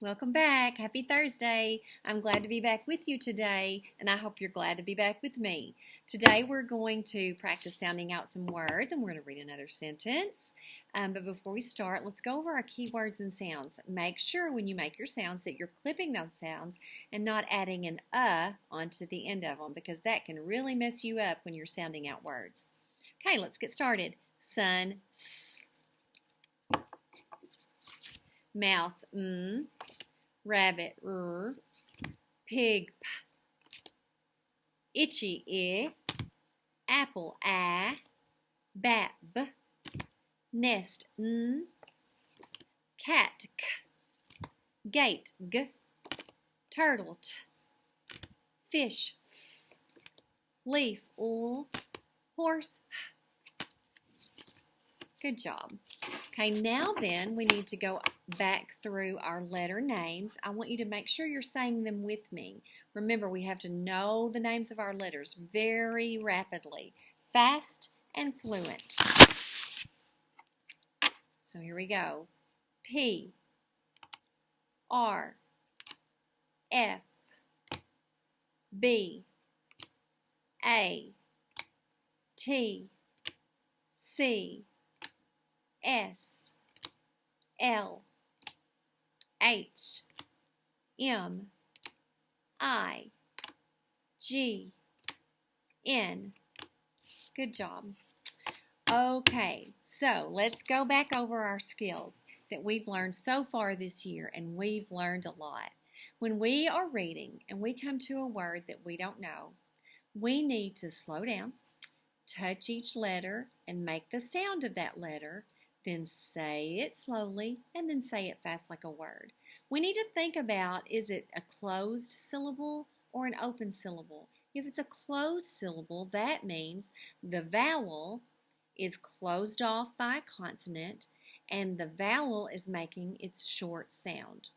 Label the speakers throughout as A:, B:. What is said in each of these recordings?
A: Welcome back. Happy Thursday. I'm glad to be back with you today, and I hope you're glad to be back with me. Today we're going to practice sounding out some words, and we're going to read another sentence. But before we start, let's go over our keywords and sounds. Make sure when you make your sounds that you're clipping those sounds and not adding an onto the end of them, because that can really mess you up when you're sounding out words. Okay, let's get started. Sun, s. Mouse, m. Rabbit, r. Pig, p. Itchy, I. Apple, a. Bat, b. Nest, n. Cat, k. Gate, g. Turtle, t. Fish, f. Leaf, l. Horse, h. Good job. Okay, now then we need to go back through our letter names. I want you to make sure you're saying them with me. Remember, we have to know the names of our letters very rapidly, fast and fluent. So here we go. P, R, F, B, A, T, C, S, L, H, M, I, G, N. Good job. Okay, so let's go back over our skills that we've learned so far this year, and we've learned a lot. When we are reading and we come to a word that we don't know, we need to slow down, touch each letter, and make the sound of that letter. Then say it slowly, and then say it fast like a word. We need to think about, is it a closed syllable or an open syllable? If it's a closed syllable, that means the vowel is closed off by a consonant, and the vowel is making its short sound.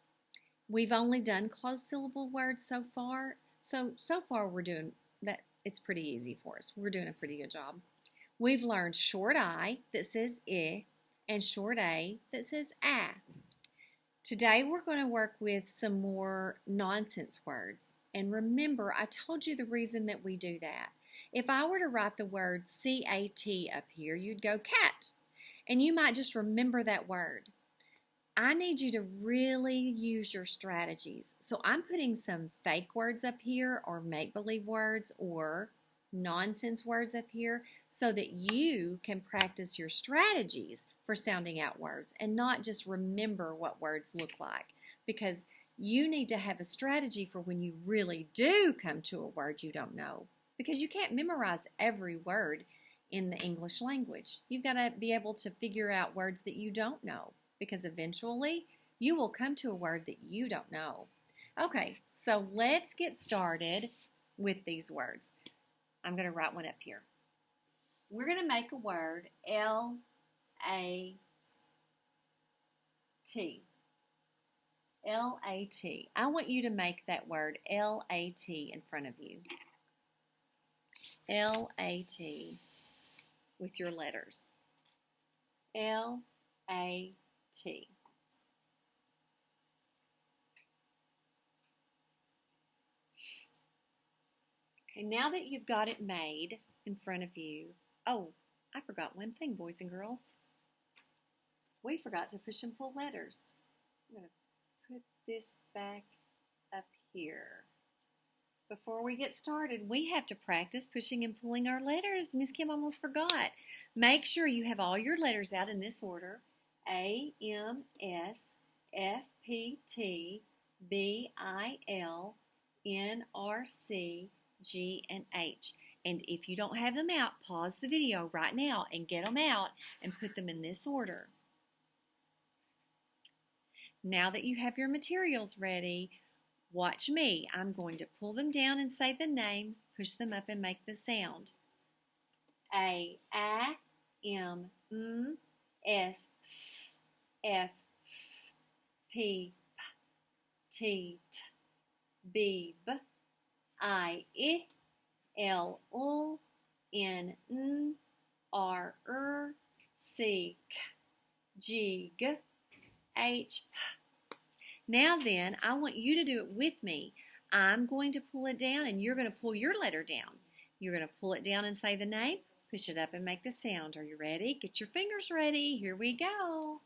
A: We've only done closed syllable words so far, so far we're doing that. It's pretty easy for us. We're doing a pretty good job. We've learned short I that says I, and short A that says ah. Today we're going to work with some more nonsense words. And remember, I told you the reason that we do that. If I were to write the word C-A-T up here, you'd go cat. And you might just remember that word. I need you to really use your strategies. So I'm putting some fake words up here, or make-believe words, or nonsense words up here, so that you can practice your strategies for sounding out words and not just remember what words look like, because you need to have a strategy for when you really do come to a word you don't know, because you can't memorize every word in the English language. You've got to be able to figure out words that you don't know, because eventually you will come to a word that you don't know. Okay, so let's get started with these words. I'm going to write one up here. We're going to make a word, L-A-T. L-A-T. I want you to make that word L-A-T in front of you. L-A-T with your letters. L-A-T. Okay, now that you've got it made in front of you, oh, I forgot one thing, boys and girls. We forgot to push and pull letters. I'm going to put this back up here. Before we get started, we have to practice pushing and pulling our letters. Miss Kim almost forgot. Make sure you have all your letters out in this order. A, M, S, F, P, T, B, I, L, N, R, C, G, and H. And if you don't have them out, pause the video right now and get them out and put them in this order. Now that you have your materials ready, watch me. I'm going to pull them down and say the name, push them up and make the sound. A, M, S, F, P, T, B, I, L, N, R, C, G, H. Now then, I want you to do it with me. I'm going to pull it down and you're going to pull your letter down. You're going to pull it down and say the name, push it up and make the sound. Are you ready? Get your fingers ready. Here we go.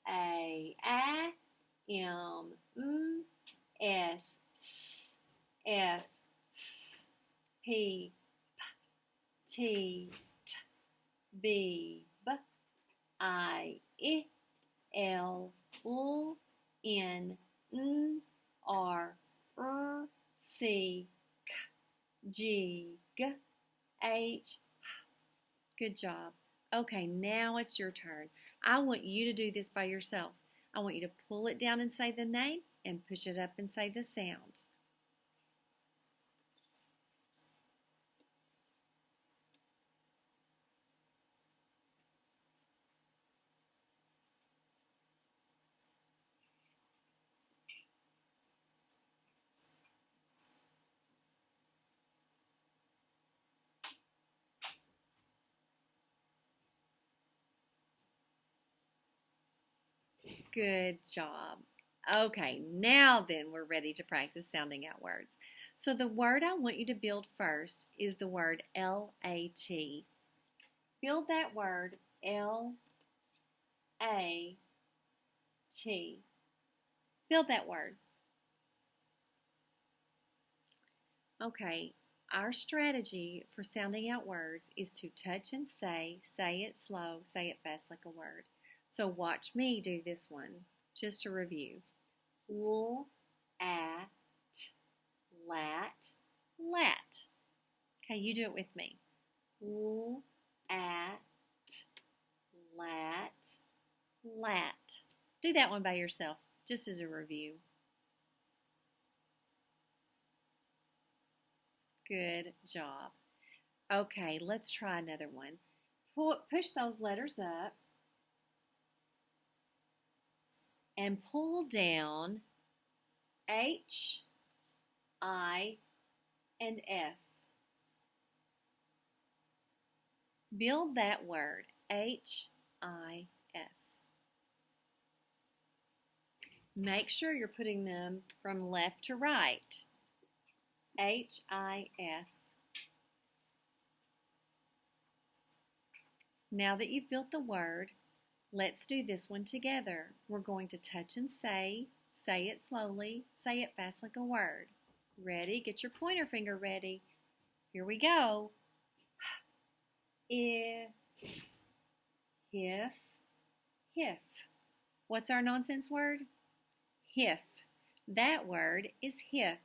A: A, M, S, F, P, T, B, I, L, N, R, C, G, H. Good job. Okay, now it's your turn. I want you to do this by yourself. I want you to pull it down and say the name and push it up and say the sound. Good job. Okay, now then we're ready to practice sounding out words. So the word I want you to build first is the word L-A-T. Build that word L-A-T. Build that word. Okay, our strategy for sounding out words is to touch and say it slow, say it fast like a word. So watch me do this one, just to review. L, at, lat, lat. Okay, you do it with me. L, at, lat, lat. Do that one by yourself, just as a review. Good job. Okay, let's try another one. Push those letters up and pull down H, I, and F. Build that word, H, I, F. Make sure you're putting them from left to right. H, I, F. Now that you've built the word, let's do this one together. We're going to touch and say it slowly, say it fast like a word. Ready? Get your pointer finger ready. Here we go. If, hif, hif. What's our nonsense word? Hif. That word is hif.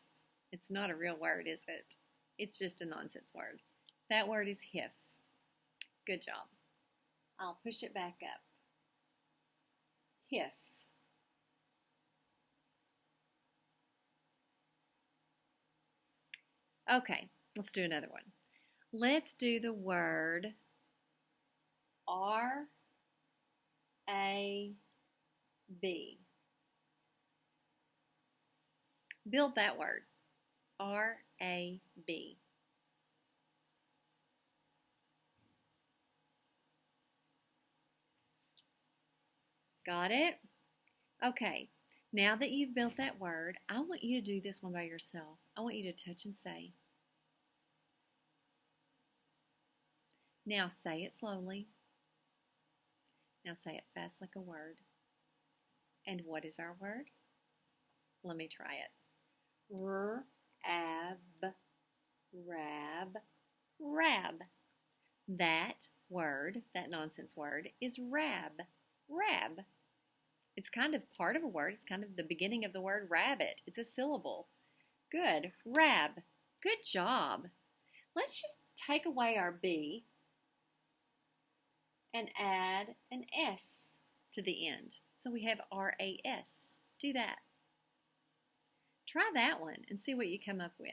A: It's not a real word, is it? It's just a nonsense word. That word is hif. Good job. I'll push it back up. Hif. Okay, let's do another one. Let's do the word R-A-B. Build that word. R-A-B. Got it? Okay, now that you've built that word, I want you to do this one by yourself. I want you to touch and say. Now say it slowly. Now say it fast like a word. And what is our word? Let me try it. R-ab, rab, rab. That word, that nonsense word, is rab, rab. It's kind of part of a word. It's kind of the beginning of the word rabbit. It's a syllable. Good. Rab. Good job. Let's just take away our B and add an S to the end. So we have R-A-S. Do that. Try that one and see what you come up with.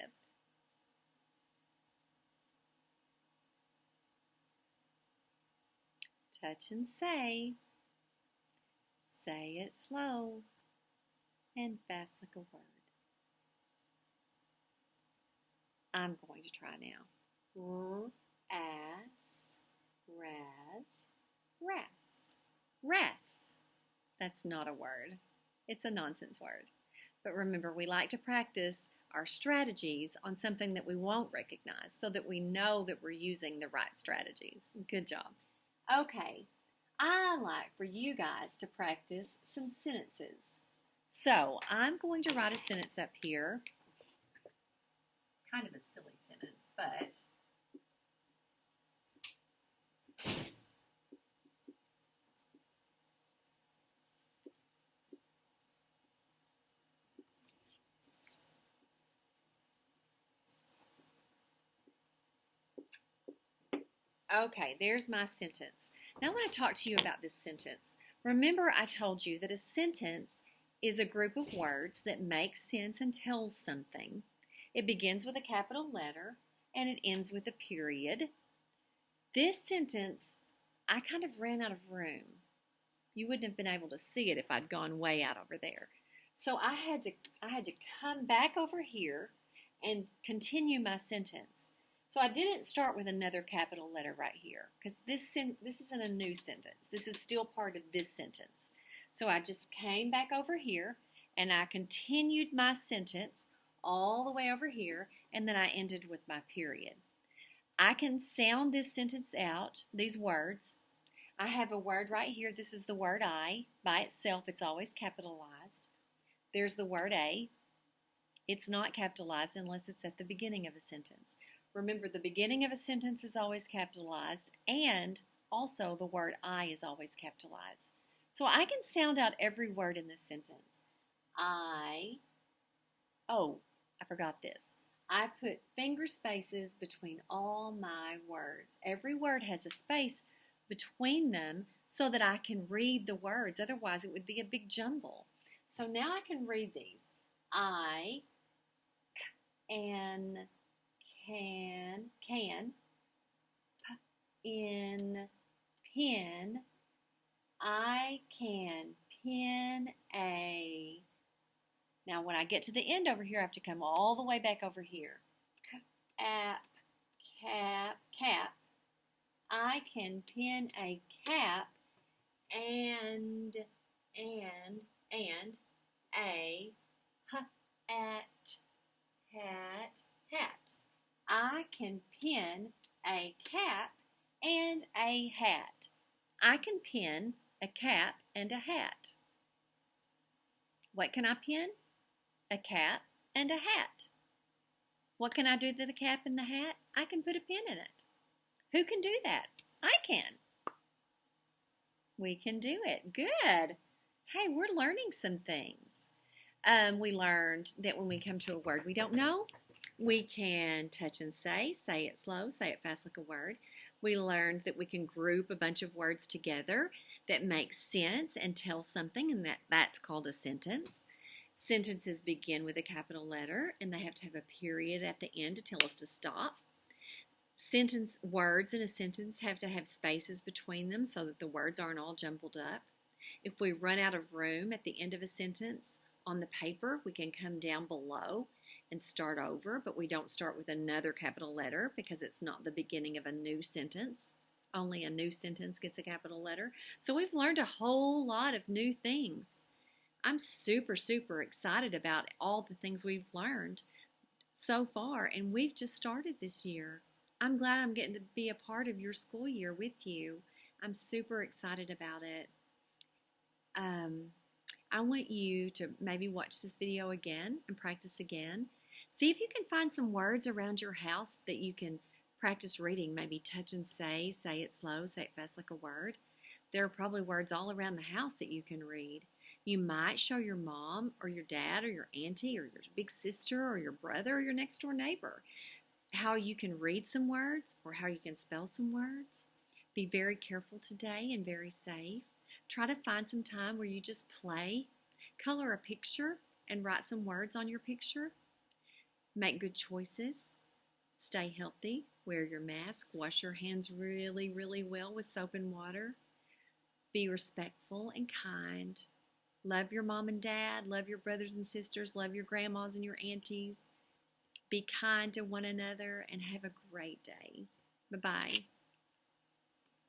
A: Touch and say. Say it slow and fast like a word. I'm going to try now. R-as, ras, ras. Ras. That's not a word. It's a nonsense word. But remember, we like to practice our strategies on something that we won't recognize so that we know that we're using the right strategies. Good job. Okay, I like for you guys to practice some sentences. So I'm going to write a sentence up here. It's kind of a silly sentence, but okay, there's my sentence. Now I want to talk to you about this sentence. Remember, I told you that a sentence is a group of words that make sense and tells something. It begins with a capital letter and it ends with a period. This sentence, I kind of ran out of room. You wouldn't have been able to see it if I'd gone way out over there. So I had to come back over here and continue my sentence. So I didn't start with another capital letter right here because this isn't a new sentence. This is still part of this sentence. So I just came back over here and I continued my sentence all the way over here, and then I ended with my period. I can sound this sentence out, these words. I have a word right here. This is the word I. By itself, it's always capitalized. There's the word a. It's not capitalized unless it's at the beginning of a sentence. Remember, the beginning of a sentence is always capitalized, and also the word I is always capitalized. So I can sound out every word in this sentence. I forgot this. I put finger spaces between all my words. Every word has a space between them so that I can read the words. Otherwise, it would be a big jumble. So now I can read these. I can, in, pin. I can pin a. Now, when I get to the end over here, I have to come all the way back over here. Cap. I can pin a cap and a hat. I can pin a cap and a hat. I can pin a cap and a hat. What can I pin? A cap and a hat. What can I do to the cap and the hat? I can put a pin in it. Who can do that? I can. We can do it. Good. Hey, we're learning some things. We learned that when we come to a word we don't know, we can touch and say it slow, say it fast like a word. We learned that we can group a bunch of words together that make sense and tell something, and that's called a sentence. Sentences begin with a capital letter, and they have to have a period at the end to tell us to stop. Words in a sentence have to have spaces between them so that the words aren't all jumbled up. If we run out of room at the end of a sentence on the paper, we can come down below and start over, but we don't start with another capital letter because it's not the beginning of a new sentence. Only a new sentence gets a capital letter. So we've learned a whole lot of new things. I'm super, super excited about all the things we've learned so far, and we've just started this year. I'm glad I'm getting to be a part of your school year with you. I'm super excited about it. I want you to maybe watch this video again and practice again. See if you can find some words around your house that you can practice reading. Maybe touch and say it slow, say it fast like a word. There are probably words all around the house that you can read. You might show your mom or your dad or your auntie or your big sister or your brother or your next door neighbor how you can read some words or how you can spell some words. Be very careful today and very safe. Try to find some time where you just play. Color a picture and write some words on your picture. Make good choices. Stay healthy. Wear your mask. Wash your hands really, really well with soap and water. Be respectful and kind. Love your mom and dad. Love your brothers and sisters. Love your grandmas and your aunties. Be kind to one another and have a great day. Bye-bye.